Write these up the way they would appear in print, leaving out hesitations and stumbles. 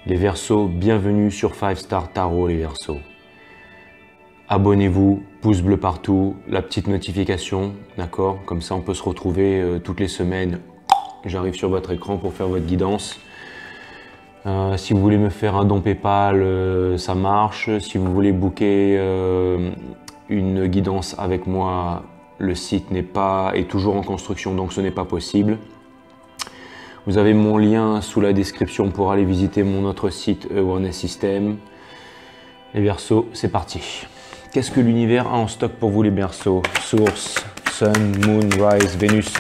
Les Verseaux, bienvenue sur 5 Star Tarot les Verseaux. Abonnez-vous, pouce bleu partout, la petite notification, d'accord? Comme ça on peut se retrouver toutes les semaines. J'arrive sur votre écran pour faire votre guidance. Si vous voulez me faire un don PayPal, ça marche. Si vous voulez booker une guidance avec moi, le site est toujours en construction, donc ce n'est pas possible. Vous avez mon lien sous la description pour aller visiter mon autre site Awareness System. Les Verseaux, c'est parti. Qu'est-ce que l'univers a en stock pour vous les Verseaux? Source, Sun, Moon, Rise, Vénus.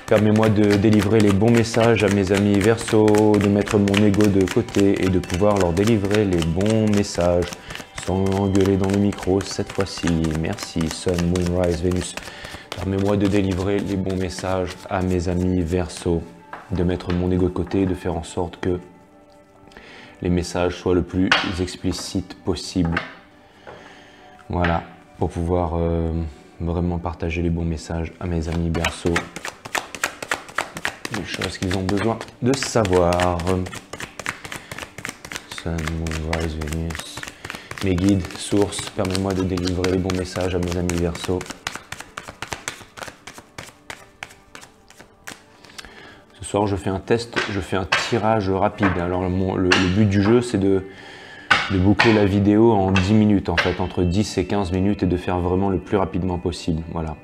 Permets-moi de délivrer les bons messages à mes amis Verseaux, de mettre mon ego de côté et de pouvoir leur délivrer les bons messages sans engueuler dans le micro cette fois-ci. Merci Sun, Moon, Rise, Vénus. Permets-moi de délivrer les bons messages à mes amis Verseaux, de mettre mon ego de côté et de faire en sorte que les messages soient le plus explicites possible. Voilà, pour pouvoir vraiment partager les bons messages à mes amis Verseaux. Les choses qu'ils ont besoin de savoir. Sun, Moon, Rise, Vénus. Mes guides, sources, permets-moi de délivrer les bons messages à mes amis Verseaux. Ce soir, je fais un test, je fais un tirage rapide. Alors, le but du jeu, c'est de boucler la vidéo en 10 minutes, en fait, entre 10 et 15 minutes, et de faire vraiment le plus rapidement possible. Voilà.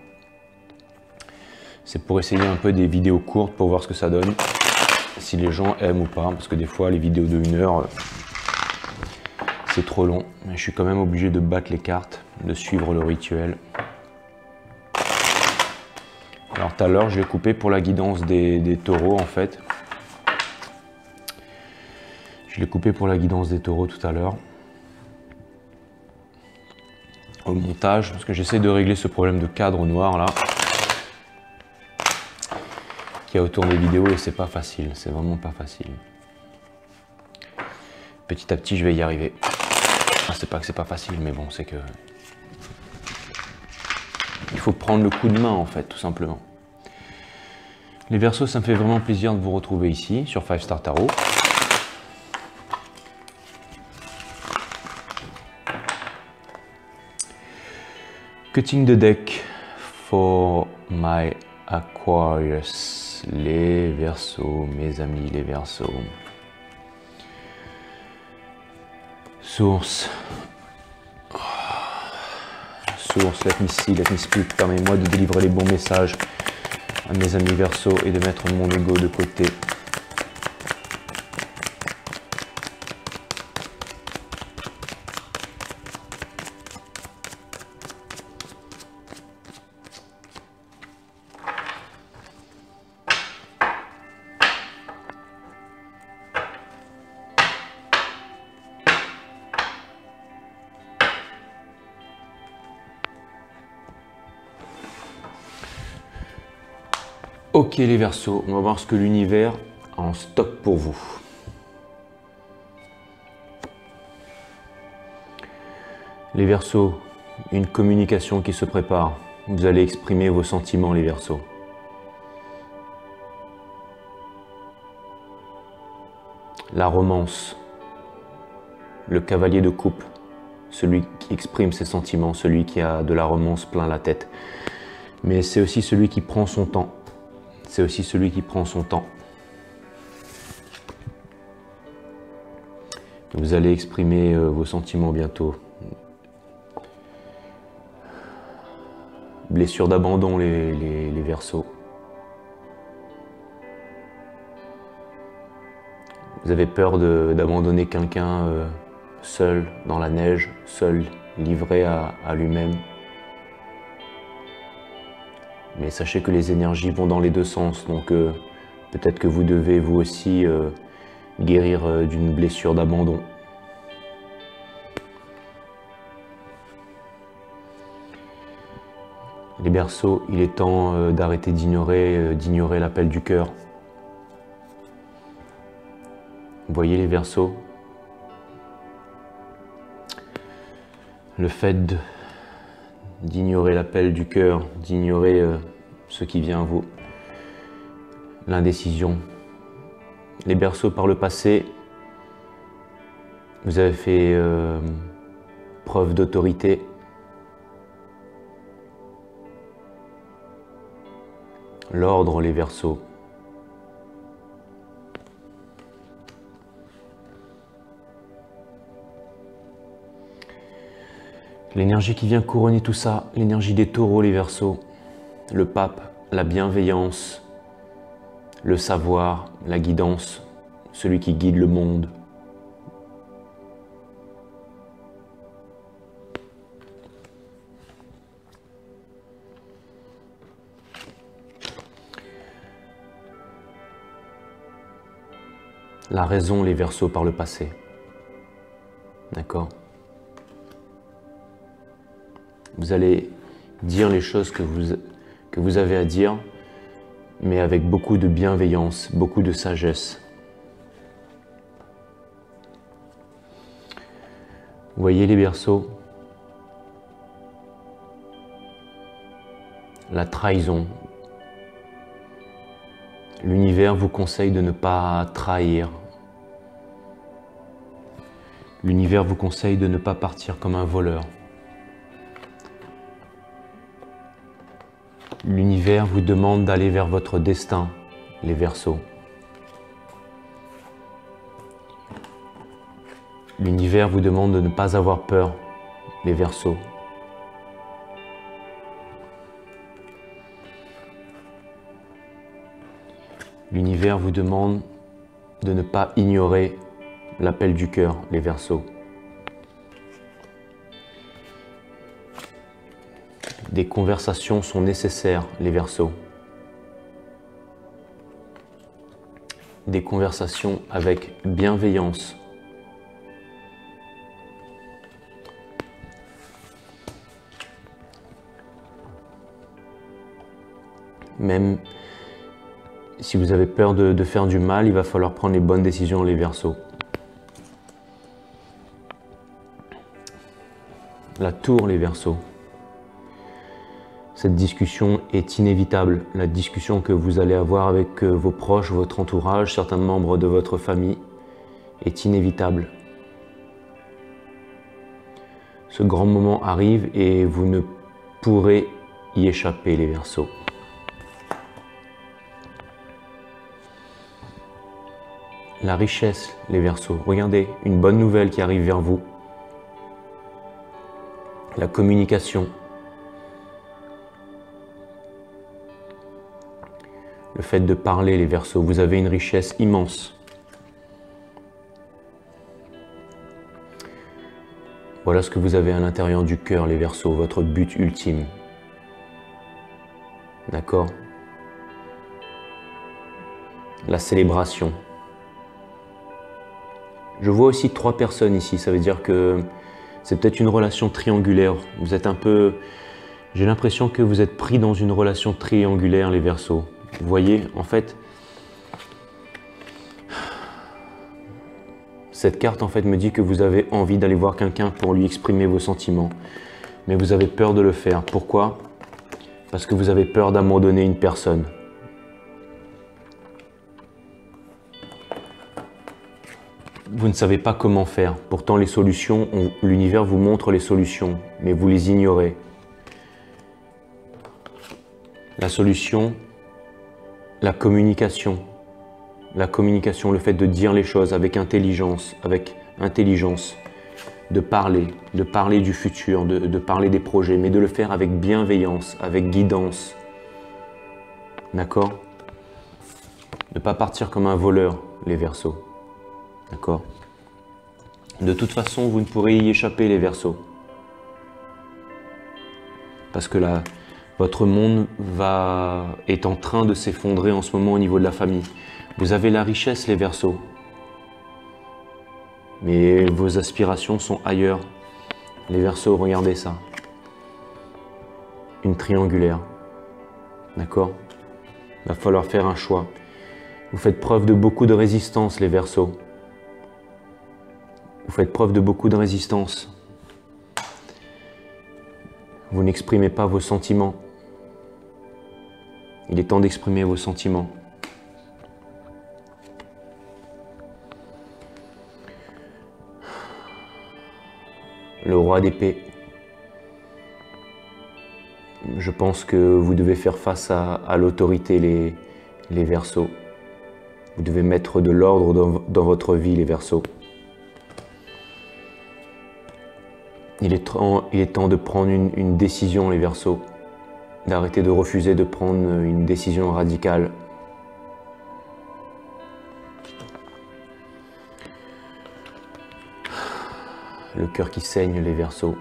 C'est pour essayer un peu des vidéos courtes pour voir ce que ça donne, si les gens aiment ou pas, parce que des fois, les vidéos de 1 heure, c'est trop long. Mais je suis quand même obligé de battre les cartes, de suivre le rituel. Alors tout à l'heure, je l'ai coupé pour la guidance des taureaux en fait. Je l'ai coupé pour la guidance des taureaux tout à l'heure. Au montage, parce que j'essaie de régler ce problème de cadre noir là. Qu'il y a autour des vidéos et c'est pas facile, c'est vraiment pas facile. Petit à petit, je vais y arriver. Enfin, c'est pas que c'est pas facile, mais bon, c'est que... il faut prendre le coup de main en fait, tout simplement. Les Verseaux, ça me fait vraiment plaisir de vous retrouver ici, sur 5 Star Tarot. Cutting the deck for my Aquarius. Les Verseaux, mes amis les Verseaux. Source. Source, let me see, let me speak. Permets-moi de délivrer les bons messages à mes amis Verseaux et de mettre mon ego de côté. Ok les Verseaux, on va voir ce que l'univers a en stock pour vous. Les Verseaux, une communication qui se prépare. Vous allez exprimer vos sentiments les Verseaux. La romance, le cavalier de coupe, celui qui exprime ses sentiments, celui qui a de la romance plein la tête. Mais c'est aussi celui qui prend son temps. C'est aussi celui qui prend son temps. Vous allez exprimer vos sentiments bientôt. Blessure d'abandon, les Verseaux. Vous avez peur d'abandonner quelqu'un seul dans la neige, seul, livré à lui-même. Mais sachez que les énergies vont dans les deux sens, donc peut-être que vous devez vous aussi guérir d'une blessure d'abandon. Les Verseaux, il est temps d'arrêter d'ignorer l'appel du cœur. Vous voyez les Verseaux, le fait d'ignorer l'appel du cœur, d'ignorer ce qui vient à vous, l'indécision. Les Verseaux par le passé, Vous avez fait preuve d'autorité. L'ordre, les Verseaux. L'énergie qui vient couronner tout ça, l'énergie des Taureaux, les Verseaux. Le pape, la bienveillance, le savoir, la guidance, celui qui guide le monde. La raison, les Verseaux, par le passé. D'accord? Vous allez dire les choses que vous avez à dire, mais avec beaucoup de bienveillance, beaucoup de sagesse. Vous voyez les Verseaux? La trahison. L'univers vous conseille de ne pas trahir. L'univers vous conseille de ne pas partir comme un voleur. L'univers vous demande d'aller vers votre destin, les Verseaux. L'univers vous demande de ne pas avoir peur, les Verseaux. L'univers vous demande de ne pas ignorer l'appel du cœur, les Verseaux. Des conversations sont nécessaires, les Verseaux. Des conversations avec bienveillance. Même si vous avez peur de faire du mal, il va falloir prendre les bonnes décisions, les Verseaux. La tour, les Verseaux. Cette discussion est inévitable. La discussion que vous allez avoir avec vos proches, votre entourage, certains membres de votre famille est inévitable. Ce grand moment arrive et vous ne pourrez y échapper, les Verseaux. La richesse, les Verseaux. Regardez, une bonne nouvelle qui arrive vers vous. La communication. Le fait de parler, les Verseaux. Vous avez une richesse immense. Voilà ce que vous avez à l'intérieur du cœur, les Verseaux, votre but ultime. D'accord? La célébration. Je vois aussi 3 personnes ici, ça veut dire que c'est peut-être une relation triangulaire. Vous êtes un peu... J'ai l'impression que vous êtes pris dans une relation triangulaire, les Verseaux. Vous voyez, en fait, cette carte en fait me dit que vous avez envie d'aller voir quelqu'un pour lui exprimer vos sentiments. Mais vous avez peur de le faire. Pourquoi? Parce que vous avez peur d'abandonner une personne. Vous ne savez pas comment faire. Pourtant, les solutions, l'univers vous montre les solutions, mais vous les ignorez. La solution, la communication. La communication, le fait de dire les choses avec intelligence, de parler du futur, de parler des projets, mais de le faire avec bienveillance, avec guidance. D'accord? Ne pas partir comme un voleur, les Verseaux. D'accord? De toute façon, vous ne pourrez y échapper, les Verseaux. Parce que votre monde est en train de s'effondrer en ce moment au niveau de la famille. Vous avez la richesse, les Verseaux. Mais vos aspirations sont ailleurs. Les Verseaux, regardez ça. Une triangulaire. D'accord? Il va falloir faire un choix. Vous faites preuve de beaucoup de résistance, les Verseaux. Vous faites preuve de beaucoup de résistance. Vous n'exprimez pas vos sentiments. Il est temps d'exprimer vos sentiments. le roi d'épée. Je pense que vous devez faire face à l'autorité, les Verseaux. Vous devez mettre de l'ordre dans votre vie, les Verseaux. Il est temps de prendre une décision, les Verseaux. D'arrêter de refuser de prendre une décision radicale. Le cœur qui saigne, les Verseaux.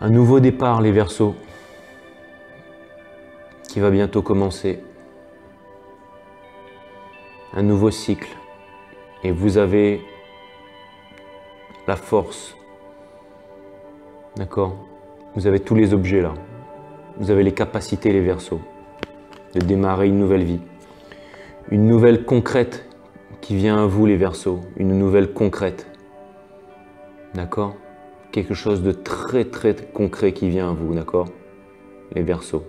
Un nouveau départ, les Verseaux, qui va bientôt commencer. Un nouveau cycle. Et vous avez la force. D'accord? Vous avez tous les objets là. Vous avez les capacités, les Verseaux, de démarrer une nouvelle vie. Une nouvelle concrète qui vient à vous, les Verseaux. Une nouvelle concrète. D'accord? Quelque chose de très très concret qui vient à vous, d'accord? Les Verseaux.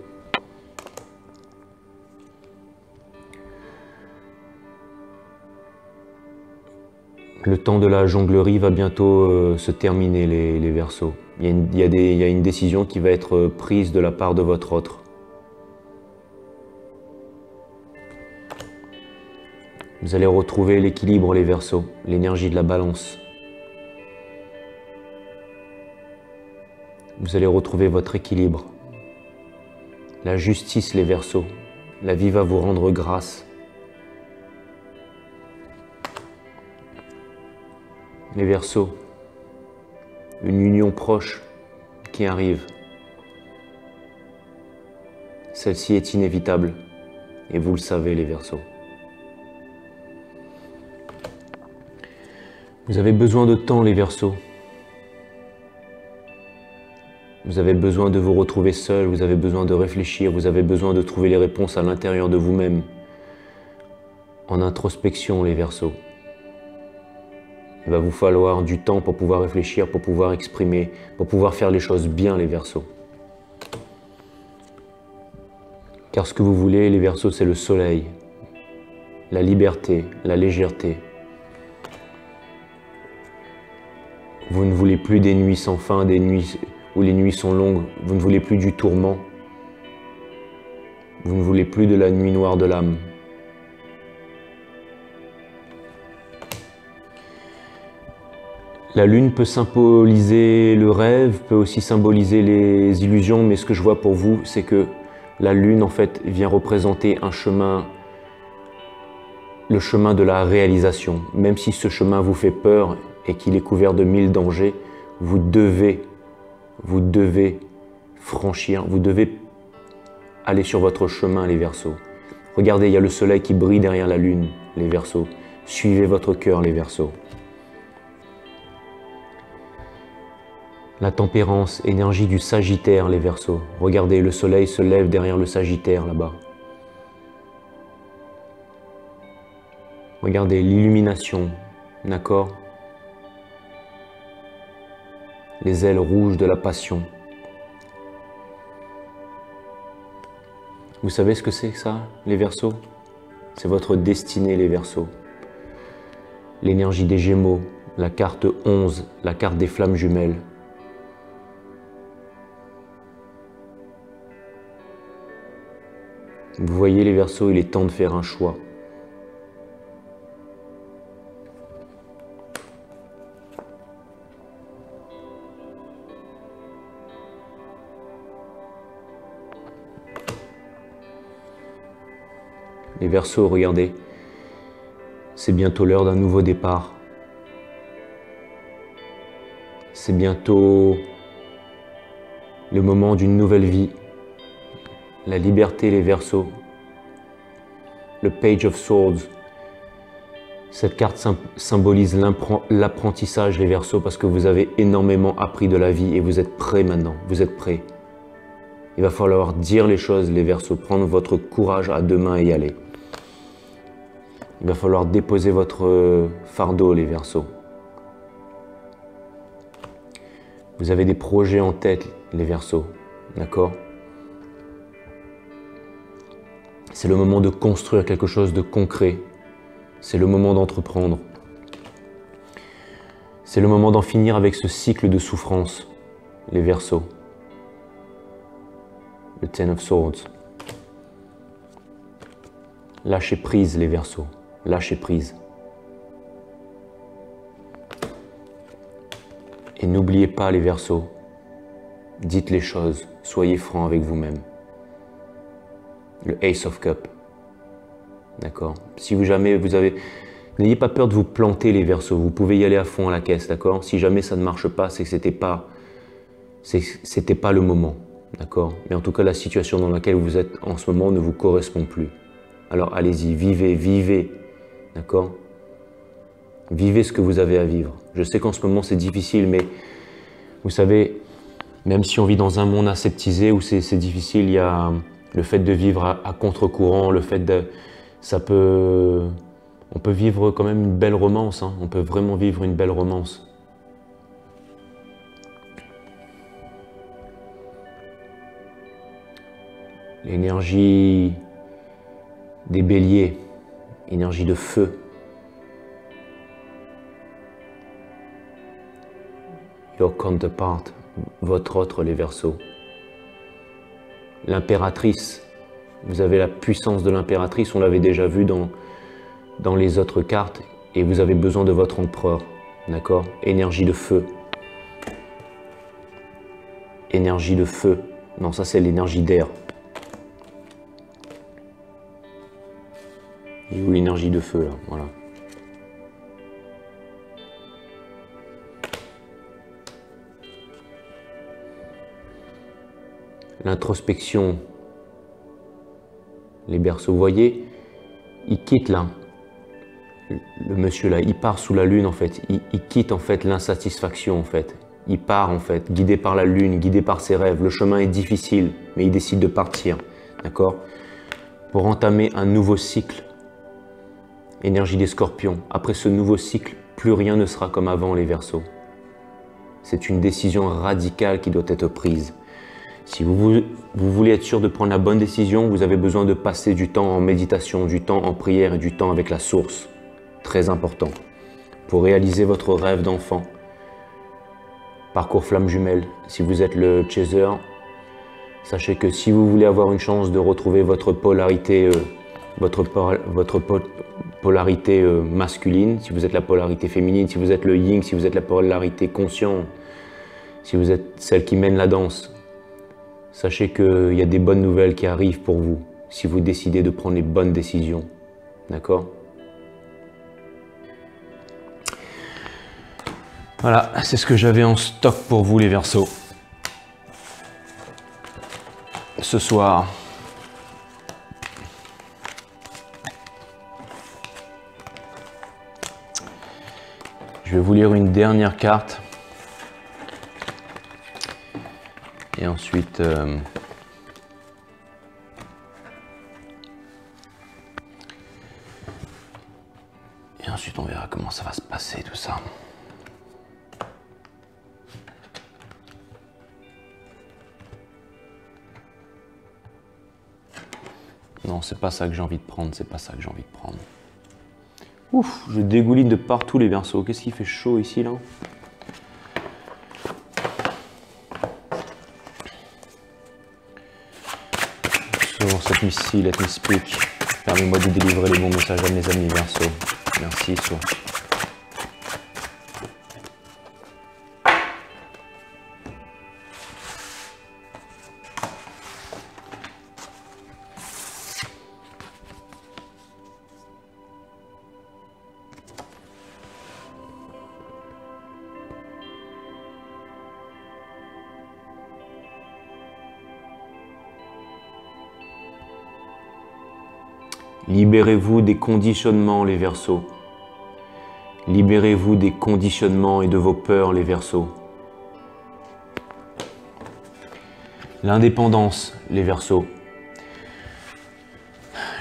Le temps de la jonglerie va bientôt se terminer, les Verseaux. Il y a une décision qui va être prise de la part de votre autre. Vous allez retrouver l'équilibre, les Verseaux, l'énergie de la balance. Vous allez retrouver votre équilibre. La justice, les Verseaux. La vie va vous rendre grâce. Les Verseaux. Une union proche qui arrive. Celle-ci est inévitable. Et vous le savez, les Verseaux. Vous avez besoin de temps, les Verseaux. Vous avez besoin de vous retrouver seul, vous avez besoin de réfléchir, vous avez besoin de trouver les réponses à l'intérieur de vous-même. En introspection, les Verseaux. Il va vous falloir du temps pour pouvoir réfléchir, pour pouvoir exprimer, pour pouvoir faire les choses bien, les Verseaux. Car ce que vous voulez, les Verseaux, c'est le soleil, la liberté, la légèreté. Vous ne voulez plus des nuits sans fin, des nuits où les nuits sont longues. Vous ne voulez plus du tourment. Vous ne voulez plus de la nuit noire de l'âme. La lune peut symboliser le rêve, peut aussi symboliser les illusions, mais ce que je vois pour vous, c'est que la lune, en fait, vient représenter un chemin, le chemin de la réalisation. Même si ce chemin vous fait peur et qu'il est couvert de 1000 dangers, vous devez franchir, vous devez aller sur votre chemin, les Verseaux. Regardez, il y a le soleil qui brille derrière la lune, les Verseaux. Suivez votre cœur, les Verseaux. La tempérance, énergie du Sagittaire, les Verseaux. Regardez, le soleil se lève derrière le Sagittaire, là-bas. Regardez, l'illumination, d'accord? Les ailes rouges de la passion. Vous savez ce que c'est que ça, les Verseaux? C'est votre destinée, les Verseaux. L'énergie des Gémeaux, la carte 11, la carte des flammes jumelles. Vous voyez, les Verseaux, il est temps de faire un choix. Les Verseaux, regardez, c'est bientôt l'heure d'un nouveau départ. C'est bientôt le moment d'une nouvelle vie. La liberté, les Verseaux. Le Page of Swords. Cette carte symbolise l'apprentissage, les Verseaux, parce que vous avez énormément appris de la vie et vous êtes prêts maintenant. Vous êtes prêts. Il va falloir dire les choses, les Verseaux. Prendre votre courage à deux mains et y aller. Il va falloir déposer votre fardeau, les Verseaux. Vous avez des projets en tête, les Verseaux. D'accord ? C'est le moment de construire quelque chose de concret. C'est le moment d'entreprendre. C'est le moment d'en finir avec ce cycle de souffrance, les Verseaux. Le Ten of Swords. Lâchez prise, les Verseaux. Lâchez prise. Et n'oubliez pas, les Verseaux, dites les choses, soyez francs avec vous-même. Le Ace of Cup. D'accord? Si vous jamais vous avez... N'ayez pas peur de vous planter, les Verseaux. Vous pouvez y aller à fond à la caisse, d'accord? Si jamais ça ne marche pas, c'est que c'était pas le moment, d'accord? Mais en tout cas, la situation dans laquelle vous êtes en ce moment ne vous correspond plus. Alors allez-y, vivez, vivez, d'accord? Vivez ce que vous avez à vivre. Je sais qu'en ce moment c'est difficile, mais vous savez, même si on vit dans un monde aseptisé où c'est difficile, il y a le fait de vivre à contre-courant, le fait de... On peut vivre quand même une belle romance, hein. On peut vraiment vivre une belle romance. L'énergie des béliers, énergie de feu. Your counterpart, votre autre, les Verseaux. L'impératrice, vous avez la puissance de l'impératrice, on l'avait déjà vu dans les autres cartes, et vous avez besoin de votre empereur, d'accord? Énergie de feu. Énergie de feu. Non, ça c'est l'énergie d'air. Et où l'énergie de feu, là, voilà. L'introspection, les Verseaux, vous voyez, il quitte là, le monsieur là, il part sous la lune en fait, il quitte en fait l'insatisfaction en fait, il part en fait, guidé par la lune, guidé par ses rêves, le chemin est difficile, mais il décide de partir, d'accord, pour entamer un nouveau cycle, énergie des Scorpions. Après ce nouveau cycle, plus rien ne sera comme avant, les Verseaux. C'est une décision radicale qui doit être prise. Si vous voulez être sûr de prendre la bonne décision, vous avez besoin de passer du temps en méditation, du temps en prière et du temps avec la source. Très important. Pour réaliser votre rêve d'enfant. Parcours flamme jumelle. Si vous êtes le chaser, sachez que si vous voulez avoir une chance de retrouver votre polarité, polarité masculine, si vous êtes la polarité féminine, si vous êtes le yin, si vous êtes la polarité consciente, si vous êtes celle qui mène la danse, sachez qu'il y a des bonnes nouvelles qui arrivent pour vous, si vous décidez de prendre les bonnes décisions. D'accord? Voilà, c'est ce que j'avais en stock pour vous, les Verseaux. Ce soir. Je vais vous lire une dernière carte. Et ensuite, on verra comment ça va se passer tout ça. Non, c'est pas ça que j'ai envie de prendre, c'est pas ça que j'ai envie de prendre. Ouf, je dégouline de partout, les Verseaux. Qu'est-ce qu'il fait chaud ici, là? Cette nuit-ci, let me speak. Permets-moi de délivrer les bons messages à mes amis Verseaux. Merci, soit. Libérez-vous des conditionnements, les Verseaux. Libérez-vous des conditionnements et de vos peurs, les Verseaux. L'indépendance, les Verseaux.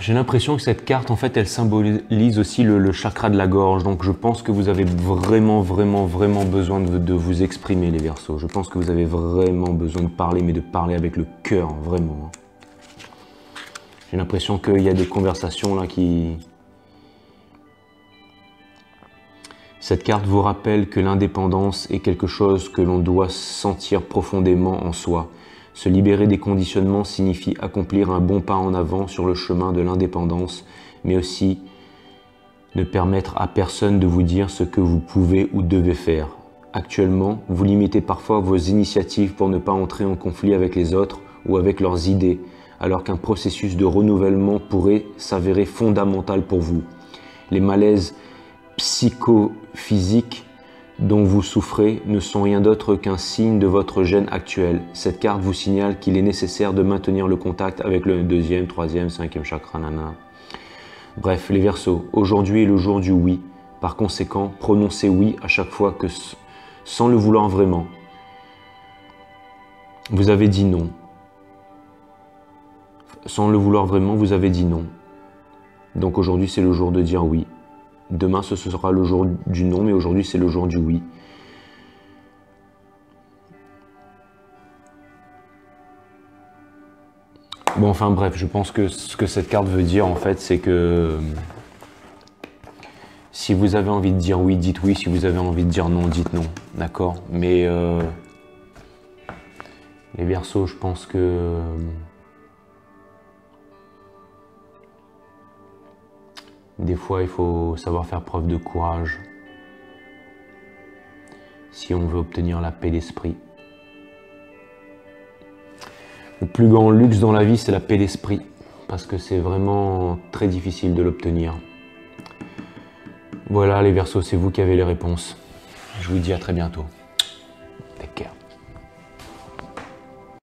J'ai l'impression que cette carte, en fait, elle symbolise aussi le chakra de la gorge. Donc, je pense que vous avez vraiment besoin de vous exprimer, les Verseaux. Je pense que vous avez vraiment besoin de parler, mais de parler avec le cœur, vraiment. J'ai l'impression qu'il y a des conversations là qui... Cette carte vous rappelle que l'indépendance est quelque chose que l'on doit sentir profondément en soi. Se libérer des conditionnements signifie accomplir un bon pas en avant sur le chemin de l'indépendance, mais aussi ne permettre à personne de vous dire ce que vous pouvez ou devez faire. Actuellement, vous limitez parfois vos initiatives pour ne pas entrer en conflit avec les autres ou avec leurs idées, alors qu'un processus de renouvellement pourrait s'avérer fondamental pour vous. Les malaises psychophysiques dont vous souffrez ne sont rien d'autre qu'un signe de votre gène actuel. Cette carte vous signale qu'il est nécessaire de maintenir le contact avec le deuxième, troisième, cinquième chakra, nana. Bref, les Verseaux, aujourd'hui est le jour du oui. Par conséquent, prononcez oui à chaque fois que, sans le vouloir vraiment, vous avez dit non. Sans le vouloir vraiment, vous avez dit non. Donc aujourd'hui, c'est le jour de dire oui. Demain, ce sera le jour du non, mais aujourd'hui, c'est le jour du oui. Bon, enfin bref, je pense que ce que cette carte veut dire, en fait, c'est que si vous avez envie de dire oui, dites oui. Si vous avez envie de dire non, dites non. D'accord? Mais les Verseaux, je pense que... Des fois, il faut savoir faire preuve de courage si on veut obtenir la paix d'esprit. Le plus grand luxe dans la vie, c'est la paix d'esprit, parce que c'est vraiment très difficile de l'obtenir. Voilà les Verseaux, c'est vous qui avez les réponses. Je vous dis à très bientôt.